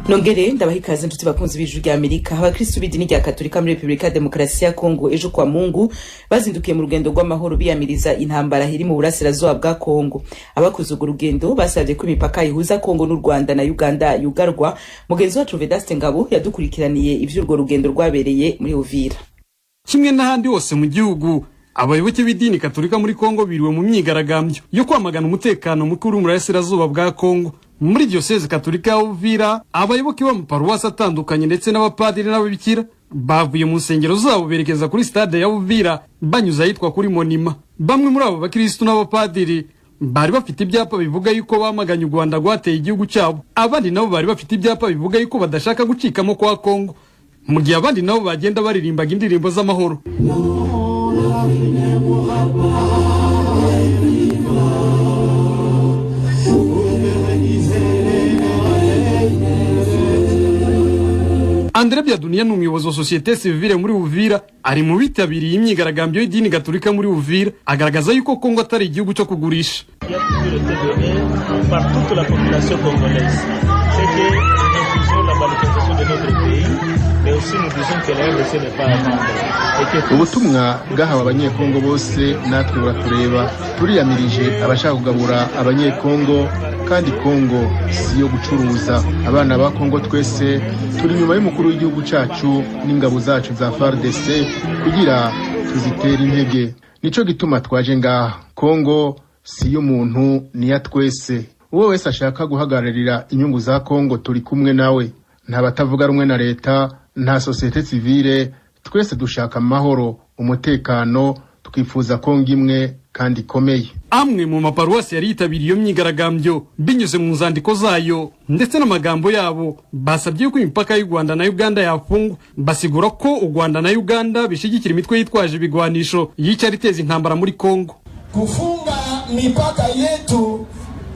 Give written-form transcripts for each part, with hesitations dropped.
Nongere ndabaha ikaze nshuti bakunzi b'Ijwi rya Amerika. Abakristo b'idini rya Katolika muri Republika ya Demokarasi ya Kongo ejo kwa Mungu bazindukiye mu rugendo rw'amahoro biyamiriza intambara iri mu burasirazuba bwa Kongo. Abakoze urwo rugendo basabye ko imipaka ihuza Kongo n'u Rwanda na Uganda yugarwa. Mugenzi wacu Vedaste Ngabo yadukurikiraniye ivy'urwo rugendo rwabereye muri Uvira. Kimwe n'ahandi hose mu gihugu, abayoboke b'idini Katolika muri Kongo biriwe mu myigaragambyo yo kwamagana umutekano mukuru mu burasirazuba bwa Kongo. Muri diocese Katolika ya Uvira, abayoboke b'amaparuwasi atandukanye ndetse n'abapadiri n'ababikira bavuye mu nsengero zabo berekeza kuri stade ya Uvira banyuze ahitwa kuri Monima. Bamwe muri abo bakristo n'abapadiri bari bafite ibyapa bivuga yuko bamaganye u Rwanda rwateye igihugu cyabo. Abandi nabo bari bafite ibyapa bivuga yuko badashaka gucikamo kwa Kongo, mu gihe abandi nabo bagenda baririmbaga indirimbo z'amahoro. Andre Byadunia n'umuyobozi wa société civile muri Uvira ari mu bitabiriye imyigaragambyo y'idini Gatolika muri Uvira, agaragaza yuko Kongo atari igihugu cyo kugurisha. Ubutumwa bwahawe abanyekongo bose natwe buratureba. Turiyamirije abashaka kugabura abanyekongo, kandi Kongo siyo gucuruza. Abana ba Kongo twese turi nyuma y'umukuru w'igihugu cyacu n'ingabo zacu za FARDC kugira tuzitere intege. Nico gituma twaje ngaha. Kongo siyo umuntu ni ya twese. Uwo wese ashaka guhagararira inyungu za Kongo turi kumwe nawe. Nta batavuga rumwe na leta, nta société civile, twese dushaka amahoro, umutekano, twifuza Kongo imwe kandi komeye. Amwe mu maparuwasi yari yitabiriye iyo myigaragambyo binyuze mu nzandiko zayo ndetse n'amagambo yabo basabye ko imipaka y'u Rwanda na Uganda yafungwa. Basigura ko u Rwanda na Uganda bishigikira imitwe yitwaje ibigwanisho yica riteza intambara muri Kongo. Kufunga mipaka yetu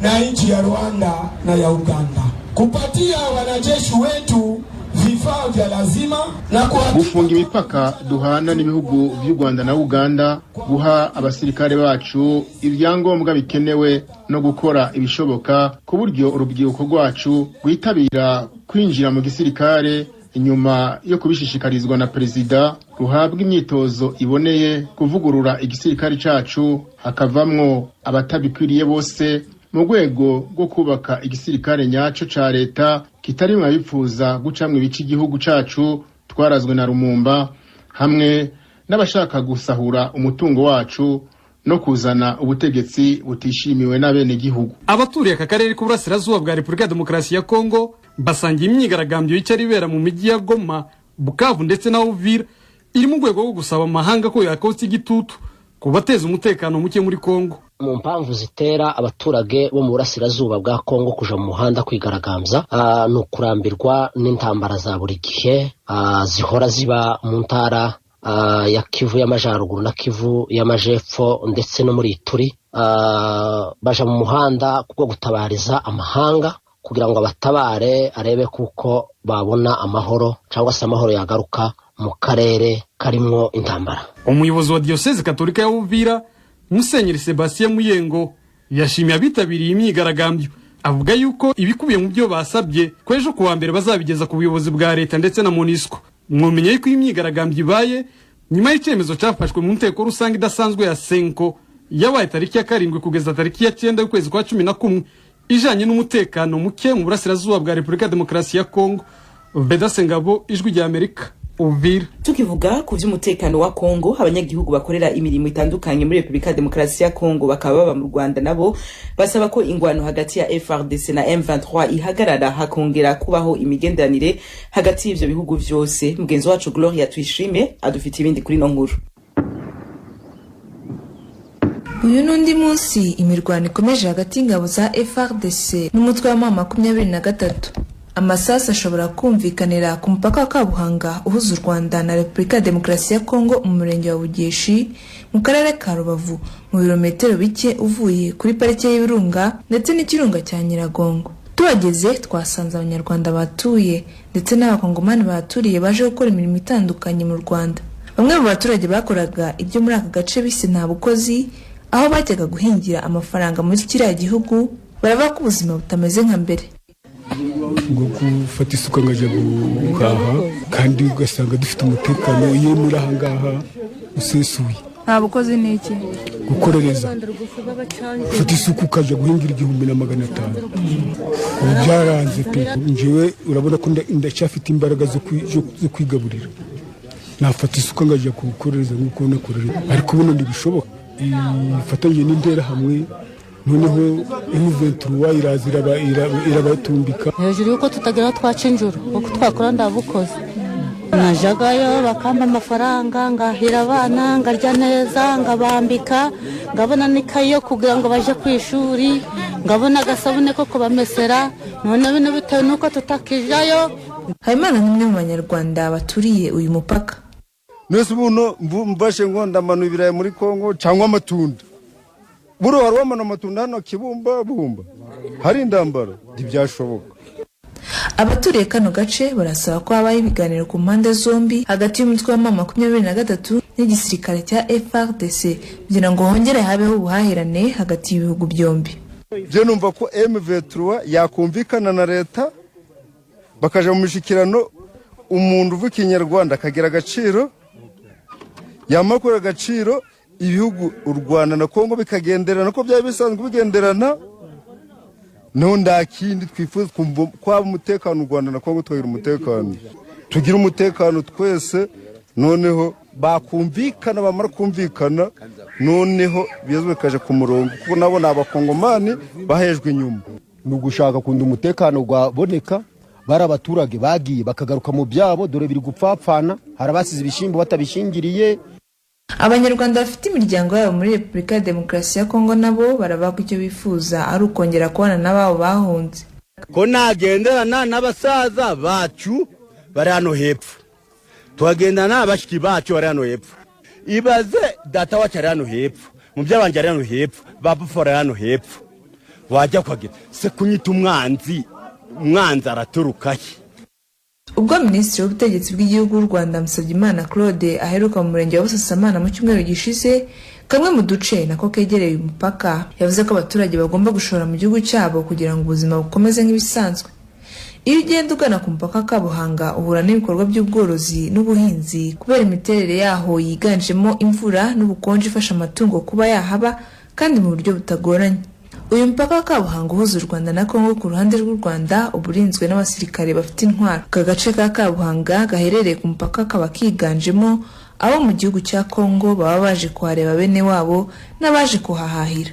na nchi ya Rwanda na ya Uganda, kupatia wanajeshi wetu vifaa vya lazima na gufunga imipaka duhana n'ibihugu by'u Rwanda na Uganda, guha abasirikare bacu ibyangombwa bikenewe no gukora ibishoboka ku buryo urubyiruko rwacu rwitabira kwinjira mu gisirikare inyuma yo kubishishikarizwa na perezida, ruhabwa imyitozo iboneye kuvugurura igisirikare cyacu hakavamwo abatabikwiriye bose mu rwego rwo kubaka igisirikare nyaco ca leta kitari mu bifuza gucamwe ibice igihugu cacu twarazwe na Rumumba, hamwe n'abashaka gusahura umutungo wacu no kuzana ubutegetsi butishimiwe n'abene gihugu. Abaturiye aka karere k'uburasirazuba bwa Republika ya Demokarasi ya Kongo basangiye imyigaragambyo y'icaribera mu miji ya Goma, Bukavu ndetse na Uvira iri mu rwego rwo gusaba amahanga ko yakotsa igitutu kubateza umutekano muke muri Kongo. Mu mpamvu zitera abaturage bo mu burasirazuba bwa Kongo kuja mu muhanda kwigaragambya no kurambirwa n'intambara za buri gihe zihora ziba mu ntara ya Kivu y'Amajyaruguru na Kivu y'Amajepfo ndetse no muri Ituri. Baja mu muhanda kubwo gutabariza amahanga kugira ngo abatabare arebe kuko babona amahoro cyangwa se amahoro yagaruka mu karere karimwo intambara. Umuyobozi wa diocese Katolika ya Uvira Musenyeri Sebastien Muyengo yashimiye abitabiriye imyigaragambyo, avuga yuko ibikubiye mu byo basabye kwejo kuwa mbere bazabigeza ku buyobozi bwa leta ndetse na MONUSCO. Mwomenye yuko imyigaragambyo ibaye nyuma y'icyemezo cyafashwe mu nteko rusange idasanzwe ya Senko yabaye tariki ya 7 kugeza tariki ya 9 y'ukwezi kwa 11 ijanye n'umutekano muke mu burasirazuba bwa Republika ya Demokarasi ya Kongo. Vedaste Ngabo, Ijwi rya Amerika, Uvira. Tukivuga ku by'umutekano wa Kongo, abanyagihugu bakorera imirimo itandukanye muri Republika ya Demokarasi ya Kongo bakaba baba mu Rwanda nabo basaba ko ingwano hagati ya FARDC na M23 ihagarara hakongera kubaho imigenderanire hagati y'ivyo bihugu vyose. Mugenzi wacu Gloria Twishime adufite ibindi kuri no nkuru. Uyu nundi munsi imirwano ikomeje hagati y'ingabo za FARDC n'umutwe wa M23. Amasasa ashobora kumvikanira ku mupaka wa Kabuhanga uhuza u Rwanda na Republika ya Demokarasi ya Kongo mu murenge wa Bugeshi mu karere ka Rubavu mu birometero bike uvuye kuri parike y'Ibirunga ndetse n'ikirunga cya Nyiragongo. Tuhageze twasanze abanyarwanda batuye ndetse n'abakongomani baturiye baje gukora imirimo itandukanye mu Rwanda. Bamwe mu baturage bakoraga ibyo muri aka gace bise nta bukozi, aho bajyaga guhingira amafaranga muri kiriya gihugu, baravuga ko ubuzima butameze nka mbere. ngo gufata isuka ngaje guhaha kandi ugasanga dufite umutekano iyo muri aha ngaha usesuye. Nta bukozi n'iki gukorereza ufite isuku ukaja guhingira 1500. Ubu byaranze pe. Njyewe urabona ko ndacyafite imbaraga zo kwigaburira. Nafata isuka ngaje gukorereza nk'uko nakorera, ariko ubuno ndibishoboka. Ifatanye n'indera hamwe noneho M23 irabatumbika hejuru yuko tutagira twaca injuru uko twakora ndabukoze. Najagayo bakamba amafaranga ngahira abana ngarya neza ngabambika ngabona nikayo kugira ngo baje ku ishuri ngabona agasabune ko kubamesera none bino bitewe nuko tutakijayo. Habimana ni umwe mu banyarwanda baturiye uyu mupaka. Nese ubuno mbashe ngo ndamanu ibirayi muri Kongo cyangwa amatunda. Buro warwamana amatunda hano Kibumba Bumba. Hari indambara ntibyashoboka. Abaturiye kano gace barasaba ko habaho ibiganiro ku mpande zombi hagati y'umutwe wa M23 n'igisirikare cya FARDC kugira ngo hongere habeho ubuhahirane hagati y'ibihugu byombi. Je numva ko M23 yakumvikana na leta bakaja mu mishikirano, umuntu uvuka Kinyarwanda akagira agaciro, yamakora agaciro, ibihugu u Rwanda na Kongo bikagenderana ko byari bisanzwe bigenderana. No ndakindi twifuza kwa umutekano u Rwanda na Kongo twagira umutekano, tugira umutekano twese, noneho bakumvikana bamara kumvikana, noneho bizwe kaje ku murongo kuko nabo n'abakongomani bahejwe inyuma. Nugushaka kunda umutekano gwaboneka, bari abaturage bagiye bakagaruka mu byabo, dore biri gupfapfana, harabasize ibishimbo batabishingiriye. Abanyarwanda bafite imiryango yabo muri Repubulika ya Demokarasi ya Kongo nabo baravuga icyo bifuza ari ukongera kubana n'ababo bahunze. Ko nagenderana n'abasaza bacu bari hano hepfo, tuhagendana n'abashiki bacu bari hano hepfo. Ibaze data wacu ari hano hepfo, mu by'abanje ari hano hepfo, babufora hano hepfo. Wajya kwagira se kunyita umwanzi araturukaye. Ubwo Minisitiri w'Ubutegetsi bw'Igihugu w'u Rwanda Musabyimana Claude aheruka mu murenge wa Busasamana mu cyumweru gishize kamwe mu duce nako kegereye umupaka, yavuze ko abaturage bagomba gushora mu gihugu cyabo kugira ngo ubuzima bukomeze nk'ibisanzwe. Iyo ugenda ugana ku mupaka Kabuhanga uhura n'ibikorwa by'ubworozi n'ubuhinzi kubera imiterere yaho yiganjemo imvura n'ubukonje ifasha amatungo kuba yahaba kandi mu buryo butagoranye. Uyu mpaka Kabuhanga uhuza u Rwanda na Kongo ku ruhande rw'u Rwanda uburinzwe n'abasirikare bafite intwaro. Aka gace ka Kabuhanga gaherereye ku mupaka kaba kiganjemo abo mu gihugu cya Kongo baba baje kuhareba bene wabo n'abaje kuhahahira.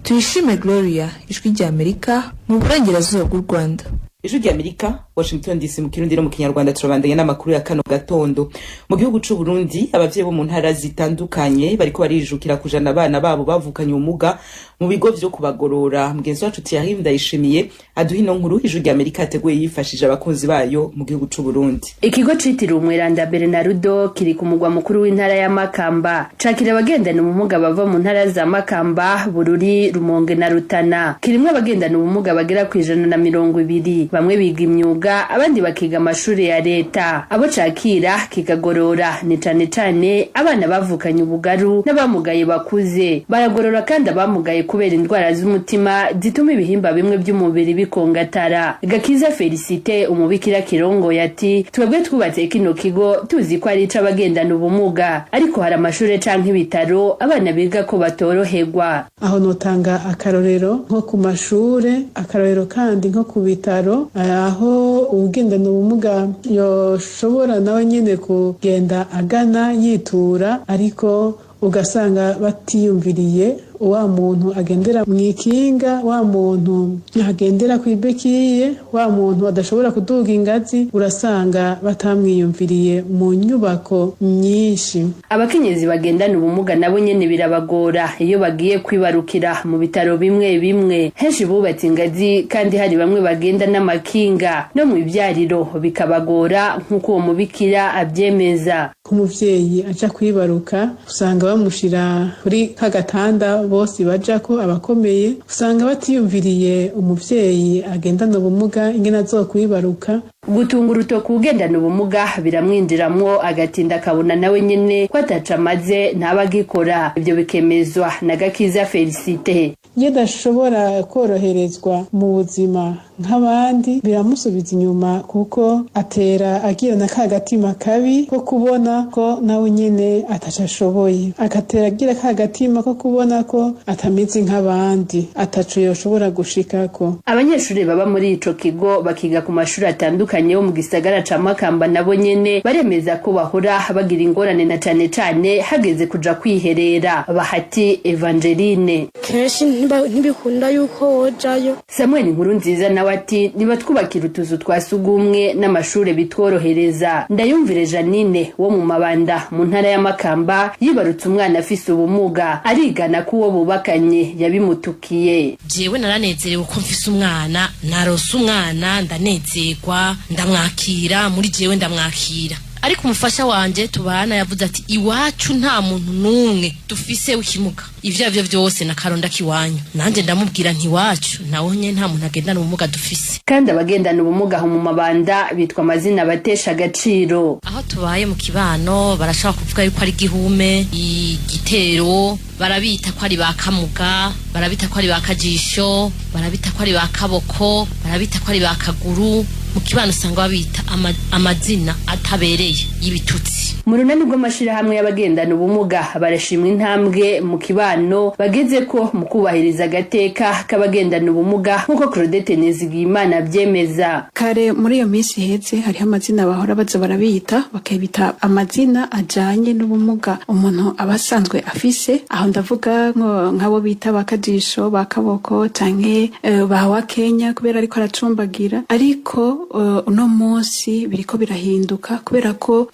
Tuyishime Gloria, Ijwi ry'Amerika mu burengerazuba bw'u Rwanda. Ijwi ry'Amerika, Washington DC mu Kirundi no mu Kinyarwanda turabandanya n'amakuru ya kano gatondo. Mu gihugu cy'u Burundi abavyeyi bo mu ntara zitandukanye bariko barijukira kujana abana babo bavukanye ubumuga mu bigo byo kubagorora. Mugenzi wacu Thierry Ndayishimiye aduha ino nkuru. Ijwi ry'Amerika yateguye yifashije abakunzi bayo mu gihugu cy'u Burundi. Ikigo citiriwe Umweranda Bernardo kiri ku mugwa mukuru w'intara ya Makamba, cakira abagendana ubumuga bava mu ntara za Makamba, Bururi, Rumonge na Rutana. Kirimwe abagendana ubumuga bagera ku 120, bamwe biga imyuga abandi bakiga amashuri ya leta. Abo cakira kikagorora ni cane abana bavukanye ubugaru n'abamugaye bakuze. Baragorora kandi abamugaye kubera indwara z'umutima zituma ibihimba bimwe by'umubiri bikongatara. Gakiza Felicite umubikira Kirongo yati twebwe twubatse kino kigo tuzi ko ari c'abagendana ubumuga, ariko hari amashuri canke ibitaro abana biga ko batoroherwa. Aho notanga akarorero nko ku mashure, akarorero kandi nko ku bitaro, aho ugendana ubumuga yoshobora nawe nyene kugenda agana yitura, ariko ugasanga batiyumviriye wa muntu agendera mwikinga, wa muntu agendera kwibekiye, wa muntu adashobora kuduga ingazi, urasanga batamwiyumviriye mu nyubako nyinshi. Abakenyezi bagendana ubumuga nabo nyene birabagora iyo bagiye kwibarukira mu bitaro bimwe bimwe. Henshi bubatse ingazi kandi hari bamwe bagenda n'amakinga, no mu ibyariro bikabagora nk'uko uwo mubikira abyemeza. Ku muvyeyi aja kwibaruka usanga bamushira kuri kagatanda bose baja ko abakomeye, usanga batiyumviriye umuvyeyi agendana ubumuga ingene azokwibaruka. Gutunga urutoki ugendana ubumuga biramwinjiramwo agatinda akabona nawe nyene ko ataca amaze ntabagikora. Ibyo bikemezwa na Gakiza Felicite. iyo adashobora koroherezwa mu buzima nk'abandi biramusubiza inyuma, kuko atera agira na ka gatima kabi ko kubona ko nawe nyene ataco ashoboye, agatera agira ka gatima ko kubona ko atameze nk'abandi, ataco yoshobora gushikako. Abanyeshuri baba muri ico kigo bakiga ku mashuri atandukanye yo mu gisagara ca Makamba nabo nyene baremeza ko bahora bagira ingorane na cane cane hageze kuja kwiherera. Bahati Evangeline: kenshi ntibikunda yuko wojayo. Samuel Nkurunziza nawe ati nibatwubakira utuzu twa sugumwe n'amashure bitworohereza. Ndayumvire Janine wo mu Mabanda mu ntara ya Makamba yibarutse umwana afise ubumuga, arigana ko uwo bubakanye yabimutukiye. Jewe naranezerewe ko mfise umwana, narose umwana ndanezerwa, ndamwakira, muri jewe ndamwakira. Ariko umufasha wanje tubana yavuze ati iwacu nta muntu numwe dufise ukimuga, ivyo avyo vyose nakaronda kiwanyu. Nanje ndamubwira nti wacu nawonye nta muntu agendana ubumuga dufise. Kandi abagendana ubumuga mu Mabanda bitwa amazina batesha agaciro. Aho tubaye mu kibano barashaka kuvuga yuko ari gihume, igitero, barabita ko ari bakamuga, barabita ko ari bakajisho, barabita ko ari bakaboko, barabita ko ari bakaguru. Mu kibano usanga babita amazina atabereye y'ibitutsi. Mu runani rw'amashirahamwe y'abagendana ubumuga barashimwa intambwe mu kibano bageze ko mu kubahiriza agateka k'abagendana ubumuga, nk'uko Claudette Nizigiyimana abyemeza. Kare muri iyo minsi heze hariho amazina bahora baza barabita, bakabita amazina ajanye n'ubumuga umuntu abasanzwe afise. Aho ndavuga nk'abo bita bakajisho, bakaboko, canke bawa Kenya kubera ariko aracumbagira. Ariko uno munsi biriko birahinduka kubera ko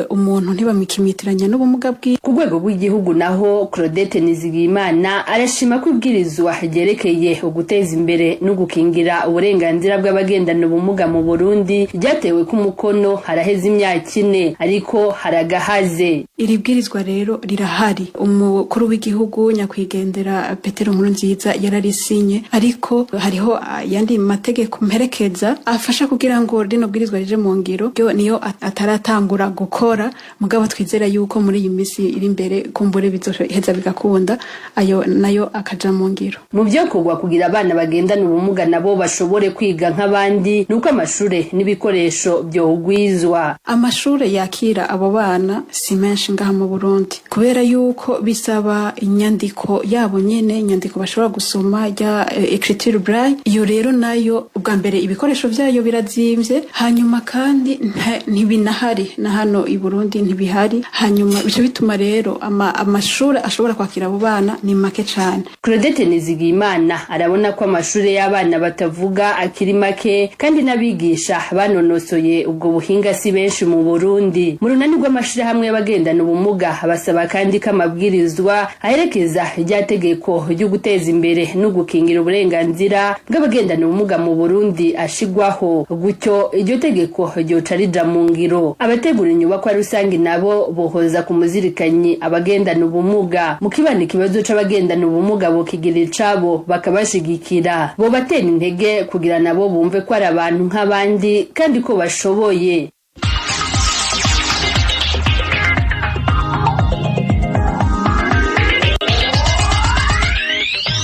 umuntu ntibamikimitiranya n'ubumuga bwi. Ku rwego rw'igihugu naho Claudette Nizigiyimana arashima ko ibwirizwa ryerekeye uguteza imbere no gukingira uburenganzira bw'abagendana ubumuga mu Burundi ryatewe ku mukono haraheze imyaka 4, ariko haragahaze. Iri bwirizwa rero rirahari. Umukuru w'igihugu nyakwigendera Petero Nkurunziza yararisinye, ariko hariho yandi mategeko mperekeza afasha kugira ngo rino bwirizwa rije mu ngiro, ryo niyo ataratangura gukora. Mugabo twizera yuko muri iyi misi iri imbere kumbure bizoheza bigakunda ayo nayo akaja mu ngiro. Mu byo kugwa kugira abana bagendana ubumuga nabo bashobore kwiga nk'abandi, nuko amashure n'ibikoresho byohugwizwa. Amashure yakira abo bana si menshi ngaha mu Burundi, kubera yuko bisaba inyandiko yabo nyene, inyandiko bashobora gusoma ya écriture braille. Iyo rero nayo ubwa mbere ibikoresho vyayo birazimvye, hanyuma kandi ntibinahari na hano i Burundi ntibihari. Hanyuma bice bituma rero amashure ashobora kwakira abo bana ni make cane. Claudette Nizigiyimana arabona ko amashure y'abana batavuga akiri make, kandi n'abigisha banonosoye ubwo buhinga si benshi mu Burundi. Mu runani rw'amashirahamwe y'abagendana ubumuga basaba kandi ko amabwirizwa aherekeza ryategeko ryo guteza imbere no gukingira uburenganzira bw'abagendana ubumuga mu Burundi ashigwaho, gutyo iryo tegeko ryoca rija mu ngiro. Abategura inyubako rusangi nabo bohoza ku muzirikanyi abagendana ubumuga. Mu kibano ikibazo c'abagendana ubumuga bokigira icabo bakabashigikira, bo batera intege kugira nabo bumve ko ari abantu nk'abandi kandi ko bashoboye.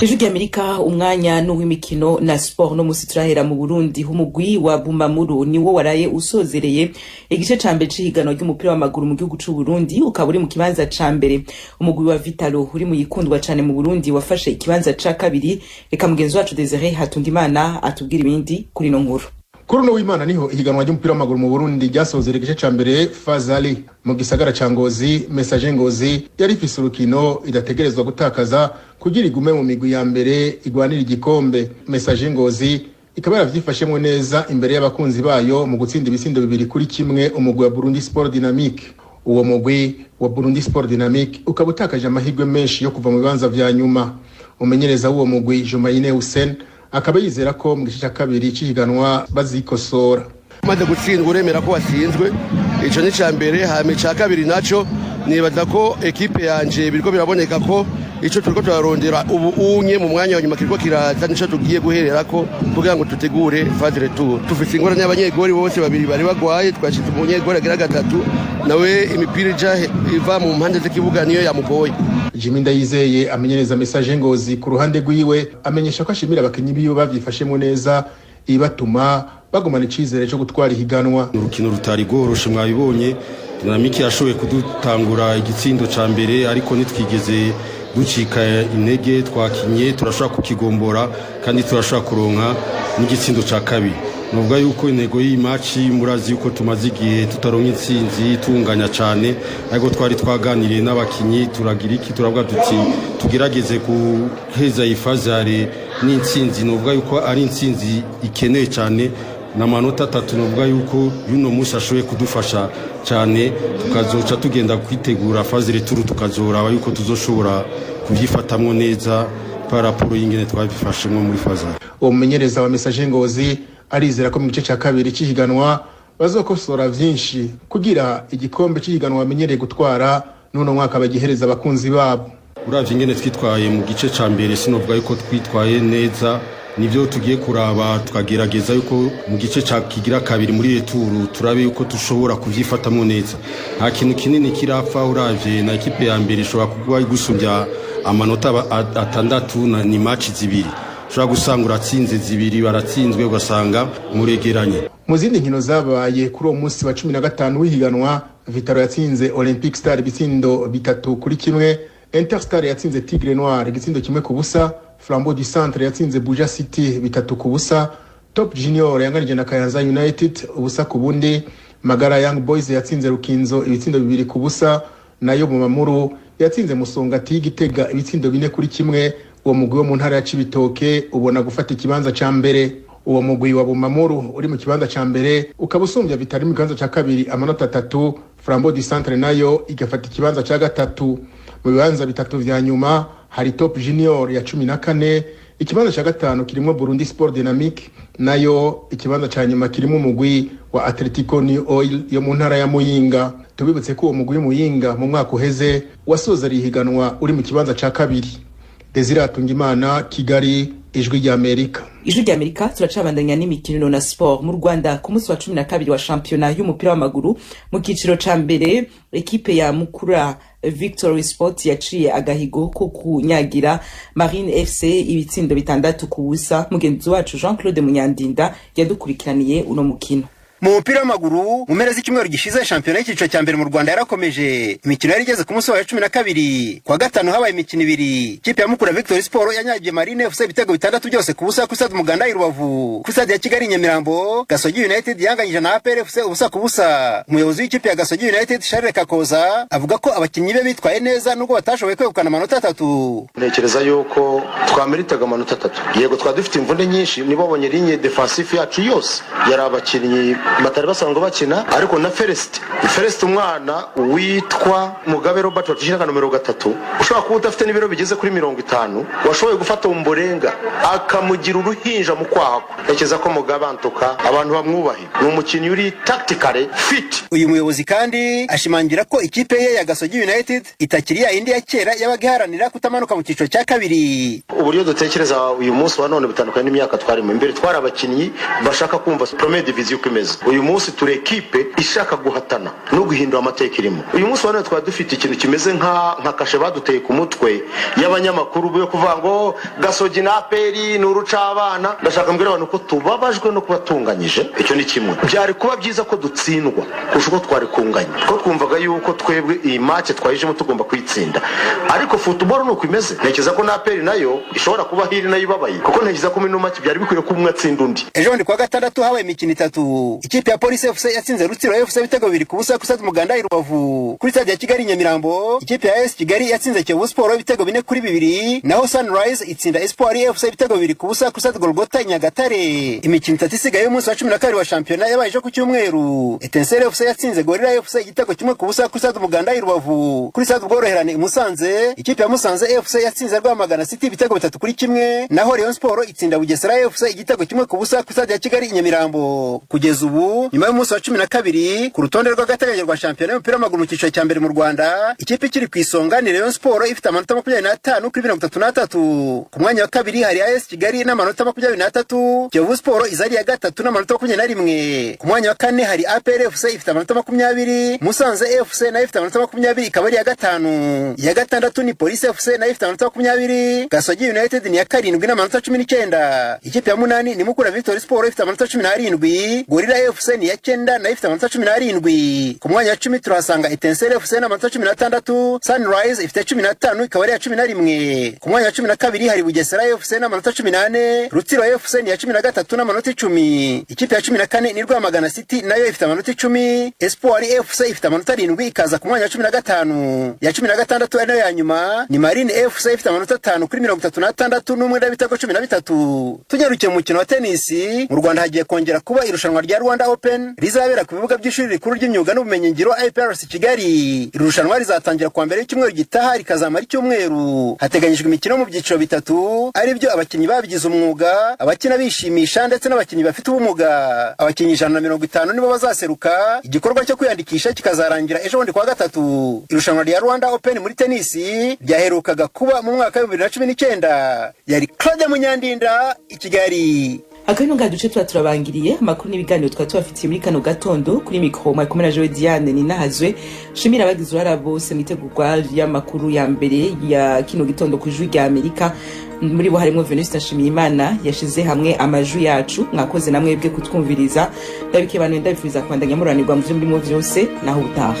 Ijwi ry'Amerika, umwanya n'uw'imikino na sport. No musi turahera mu Burundi, umugwi wa Bumamuru niwo waraye usozereye igice ca mbere c'ihiganwa ry'umupira w'amaguru mu gihugu c'u Burundi, ukaba uri mu kibanza ca mbere. Umugwi wa Vitalo uri mu yikundwa cane mu Burundi wafashe ikibanza ca kabiri. Reka mugenzi wacu Desire Hatungimana atubwira ibindi kuri no nkuru. Kuri no w'Imana niho ihiganwa ry'umupira w'amaguru mu Burundi ryasozera igice ca mbere. Fazali mu gisagara ca Ngozi, Message Ngozi yari ifise urukino idategerezwa gutakaza kugira igume mu migwi ya mbere igwanira igikombe. Message Ngozi ikaba yaravyifashemwe neza imbere y'abakunzi bayo mu gutsinda ibisindo 2-1 umugwi wa Burundi Sport Dynamique. Uwo mugwi wa Burundi Sport Dynamique ukaba utakaje amahirwe menshi yo kuva mu bibanza vya nyuma. Umenyereza w'uwo mugwi Jumaine Hussein akaba yizera ko mu gice cya kabiri c'ihiganwa bazikosora. Maze gutsindwa uremera ko wasinzwe, ico ni ca mbere. Hame ca kabiri naco nibaza ko ekipe yanje biriko biraboneka ko ico turiko turarondera ubu unye mu mwanya wa nyuma kiriko kiraza nico tugiye guhererako kugira ngo tutegure phase retour. Tufise ingorane y'abanyegori bose babiri bari bagwaye, twashize umunyegori agira gatatu nawe imipira iva mu mpande z'ikibuga niyo yamugoye. Jimmy Ndayizeye amenyereza Message Ngozi ku ruhande rwiwe amenyesha ko ashimira abakinyi biyo bavyifashemo neza ibatuma bagumana icizere cyo gutwara ihiganwa. Urukino rutari goroshe mwabibonye, Dinamike yashoboye kudutangura igitsindo ca mbere ariko nitwigeze ducika intege, twakinye turashobora kukigombora kandi turashobora kuronka n'igitsindo ca kabiri. Nuvuga yuko intego y'iyi match murazi yuko tumaze igihe tutaronka intsinzi tunganya cyane, ariko twari twaganiriye n'abakinyi turagira iki, turavuga duti tugerageze guheza ifazare n'intsinzi. Nuvuga yuko ari intsinzi ikenewe cyane n'amanota 3. Nuvuga yuko yuno munsi ashoboye kudufasha cyane, tukazoca tugenda kwitegura phase retour, tukazora yuko tuzoshobora kubyifatamwo neza paraporo y'ingene twabifashemo muri phase. Umumenyereza wa Message Ngozi arizera ko mu gice cya kabiri cy'ihiganwa bazokosora vyinshi kugira igikombe cy'ihiganwa bamenyereye gutwara nuno mwaka bagihereza abakunzi babo. Uravye ingene twitwaye mu gice ca mbere sinovuga yuko twitwaye neza, nivyo tugiye kuraba tukagerageza yuko mu gice ca kigira kabiri muri returu turabe yuko tushobora kuvyifatamwo neza. Nta kintu kinini kirapfa, uravye na ekipe ya mbere ishobora kugwa gusumbya amanota 6 ni match zibiri. Shobora gusanga uratsinze zibiri baratsinzwe ugasanga muregeranye. Mu zindi nkino zabaye kuri uwo munsi wa 15 w'ihiganwa, Vitaro yatsinze Olympic Star ibitsindo 3-1, Interstar yatsinze Tigre Noir igitsindo 1-0, Flambeau du Centre yatsinze Buja City 3-0, Top Junior yanganije na Kayanza United 1-0, Magara Young Boys yatsinze Rukinzo ibitsindo 2-0, nayo mu Mamuru yatsinze Musongati Gitega ibitsindo 4-1. Uwo mugwi wo mu ntara ya Cibitoke ubona gufata ikibanza ca mbere. Uwo mugwi wa Bumamuru uri mu kibanza ca mbere ukabusumbya Vitari mu kibanza ca kabiri amanota 3, Flambeau du Centre nayo igafata ikibanza ca gatatu. Mu bibanza bitatu vya nyuma hari Top Junior ya 14, ikibanza ca gatanu kirimo Burundi Sport Dynamique, nayo ikibanza ca nyuma kirimo umugwi wa Atletico New Oil yo mu ntara ya Muyinga. Tubibutse ko uwo mugwi Muyinga mu mwaka uheze wasoza rihiganwa uri mu kibanza ca kabiri. Desire Atungimana, Kigali, Ijwi rya Amerika. Ijwi rya Amerika turacabandanya n'imikino na sport. Mu Rwanda ku munsi wa 12 wa championa y'umupira w'amaguru mu kiciro ca mbere, ekipe ya Mukura Victory Sport yaciye agahigo ko kunyagira Marine FC ibitsindo 6-0. Mugenzi wacu Jean-Claude Munyandinda yadukurikiraniye uno mukino. Mu mupira w'amaguru mu mpera z'icyumweru gishize shampiyona y'icyiciro cya mbere mu Rwanda yarakomeje. Imikino yari igeze ku munsi wa 12. Kwa gatanu habaye imikino ibiri. Ikipe ya Mukura Victory Sport yanyagiye Marine FC ibitego 6 byose ku busa ku stade Umuganda i Rubavu. Ku stade ya Kigali Nyamirambo, Gasogi United yanganyije na APR FC ubusa ku busa. Umuyobozi w'ikipe ya Gasogi United Charles Kakoza avuga ko abakinnyi be bitwaye neza nubwo batashoboye kwegukana amanota 3. Ntekereza yuko twameritaga amanota 3. Yego twadufite imvune nyinshi, nibo bonye ligne defensive yacu yose yari abakinnyi batari basanzwe bakina, ariko na First umwana witwa Mugabe Robert watishinaga nomero 3 ushobora kuba udafite n'ibiro bigeze kuri 50, washoboye gufata umborenga akamugira uruhinja mu kwaha. Ntekereza ko Mugabe antoka abantu bamwubahe, ni umukinnyi uri tactically fit. Uyu muyobozi kandi ashimangira ko ikipe ye ya Gasogi United itakiri ya indi ya kera yabagiharanira kutamanuka mu ciciro cya kabiri. Uburyo dutekereza uyu munsi wa none bitandukanye n'imyaka twari mu imbere, twari abakinnyi bashaka kumva Premier Division kumeze. Uyu munsi turi ekipe ishaka guhatana no guhindura amateka irimo. Uyu munsi wa none twari dufite ikintu kimeze nka kashe baduteye ku mutwe y'abanyamakuru byo kuvuga ngo Gasogi na APR ni urucabana. Ndashaka mbwira abantu ko tubabajwe no kubatunganyije. Icyo ni kimwe. Byari kuba byiza ko dutsindwa kuko twari kunganya, ko twumvaga yuko twebwe iyi match twayijemo tugomba kwitsinda. Ariko football no kwimeze. Ntekereza ko na APR nayo ishobora kuba hiri nayo babaye, kuko ntekereza ko mino match byari bikwiye ko umwe atsinda undi. Ejo ndi kwa gatandatu habaye imikino 3. Ikipe ya Police FC yatsinze Rutsiro FC ibitego 2-0 ku stade Umuganda i Rubavu. Kuri stade ya Kigali Nyamirambo, ikipe ya AS Kigali yatsinze Kiyovu Sport ibitego 4-2, naho Sunrise itsinda Espoir FC ibitego 2-0 ku stade Golgota i Nyagatare. Imikino 3 isigaye y'umunsi wa 12 wa shampiyona yabaye ku cyumweru. Etincelle FC yatsinze Gorilla FC igitego 1-0 ku stade Umuganda i Rubavu. Kuri stade Ubworoherane i Musanze, ikipe ya Musanze FC yatsinze Rwamagana City ibitego 3-1, naho Rayon Sport itsinda Bugesera FC igitego 1-0 ku stade ya Kigali i Nyamirambo. Kugeza ubu gatatu nyuma y'umunsi wa 12 ku rutonde rw'agateganyo rwa shampiyona y'umupira w'amaguru mu cyiciro cya mbere mu Rwanda. Ikipe ikiri ku isonga ni Rayon Sport ifite amanota 25 kuri 33. Ku mwanya wa kabiri hari AS Kigali n'amanota 23. Kiyovu Sport izari ya gatatu n'amanota 21. Ku mwanya wa kane hari APR FC ifite amanota 20. Musanze FC nayo ifite amanota 20 ikaba ari ya gatanu. Ya gatandatu ni Police FC nayo ifite amanota 20. Gasogi United ni ya karindwi n'amanota 19. Ikipe ya munani ni Mukura Victory Sport ifite amanota 17. Gorilla FC ni ya 9 nayo ifite amanota 17. Ku mwanya wa 10 turasanga Etincelle FC n'amanota 16. Sunrise ifite 15 ikaba ari ya 11. Ku mwanya wa 12 hari Bugesera FC n'amanota 18. Rutsiro FC ni ya 13 n'amanota 10. Ikipe ya 14 ni Rwamagana City nayo ifite amanota 10. Espoir FC ifite amanota 7 ikaza ku mwanya wa 15. Ya 16 ari nayo ya nyuma ni Marine FC ifite amanota 5 kuri 36 n'umwe n'ibitego 13. Tugerukiye mu mukino wa tennis mu Rwanda hagiye kongera kuba irushanwa rya Rwanda Open rizabera ku bibuga by'ishuri rikuru ry'imyuga n'ubumenyingiro IPRC Kigali. Irushanwa rizatangira kwa mbere y'icyumweru gitaha rikazamara icyumweru. Hateganyijwe imikino mu byiciro bitatu ari byo abakinnyi babigize umwuga, abakina bishimisha ndetse n'abakinnyi bafite ubumuga. Abakinnyi 150 nibo bazaseruka. Igikorwa cyo kwiyandikisha kikazarangira ejo bundi kwa gatatu. Irushanwa rya Rwanda Open muri tennis ryaherukaga kuba mu mwaka wa 2019. Yari Claude Munyandinda i Kigali. Akano gaduce turabangiriye amakuru n'ibiganiro twatubafitiye muri kano gatondo kuri mikro mwa kumena Joe Diane ni nahazwe. Shimira abagize urara bose mitegurwa y'amakuru ya mbere ya kino gitondo ku Ijwi rya Amerika. Muri bo harimo Venus Nshimiyimana yashize hamwe amaju yacu. Mwakoze namwe bwe kutwumviriza. Ndabike bantu ndabifuza kwandanya muranirwa mu byo muri byose naho utaha.